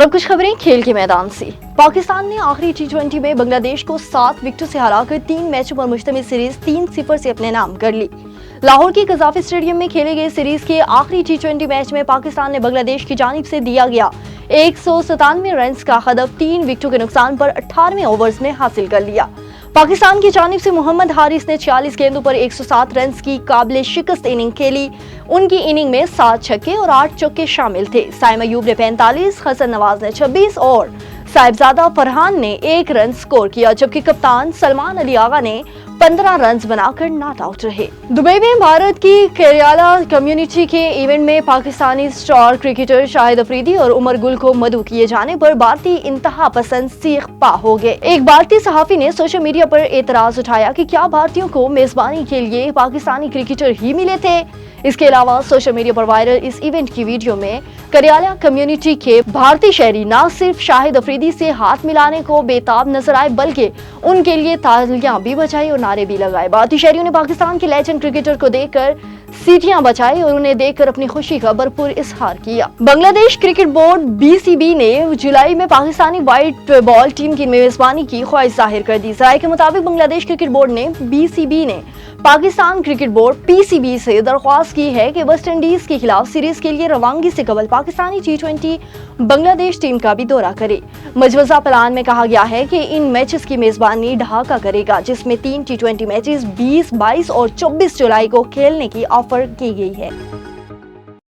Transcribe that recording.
और अब कुछ खबरें खेल के मैदान से। पाकिस्तान ने आखिरी टी20 में बांग्लादेश को 7 विकेटों से हराकर 3 मैचों पर मुश्तमिल सीरीज 3-0 से अपने नाम कर ली। लाहौर के कज़ाफी स्टेडियम में खेले गए सीरीज के आखिरी टी20 मैच में पाकिस्तान ने बांग्लादेश की जानिब से दिया गया 197 रन का हदफ 3 विकेटों के नुकसान पर 18वें ओवर्स में हासिल कर लिया। पाकिस्तान की जानिब से मोहम्मद हारिस ने 46 गेंदों पर 107 रन की काबिले शिकस्त इनिंग खेली। उनकी इनिंग में 7 छक्के और 8 चौके शामिल थे। साइम अयूब ने 45, हसन नवाज ने 26 और साहिबजादा फरहान ने 1 रन स्कोर किया, जबकि कप्तान सलमान अली आगा ने 15 रन बनाकर नॉट आउट रहे। दुबई में भारत की केरियाला कम्युनिटी के इवेंट में पाकिस्तानी स्टार क्रिकेटर शाहिद अफरीदी और उमर गुल को मदऊ किए जाने पर भारतीय इंतहा पसंद सीख पा हो गए। एक भारतीय सहाफी ने सोशल मीडिया पर एतराज उठाया कि क्या भारतीयों को मेजबानी के लिए पाकिस्तानी क्रिकेटर ही मिले थे। इसके अलावा सोशल मीडिया पर वायरल इस इवेंट की वीडियो में करियाला कम्युनिटी के भारतीय शहरी न सिर्फ शाहिद अफरीदी से हाथ मिलाने को बेताब नजर आए, बल्कि उनके लिए तालियां भी बजाई और नारे भी लगाए। भारतीय शहरियों ने पाकिस्तान के लेजेंड क्रिकेटर को देखकर सीटियां बजाई और उन्हें देखकर अपनी खुशी का भरपूर इजहार किया। बांग्लादेश क्रिकेट बोर्ड (BCB) ने जुलाई में पाकिस्तानी व्हाइट बॉल टीम की मेजबानी की ख्वाहिश जाहिर कर दी। राय के मुताबिक बांग्लादेश क्रिकेट बोर्ड ने BCB ने पाकिस्तान क्रिकेट बोर्ड (PCB) से दरख्वास्त की है कि वेस्ट इंडीज के खिलाफ सीरीज के लिए रवानगी से कबल पाकिस्तानी टी20 बांग्लादेश टीम का भी दौरा करे। मजवजा प्लान में कहा गया है कि इन मैचेस की मेजबानी ढाका करेगा, जिसमें 3 टी20 मैचेस 20, 22 और 24 जुलाई को खेलने की ऑफर की गई है।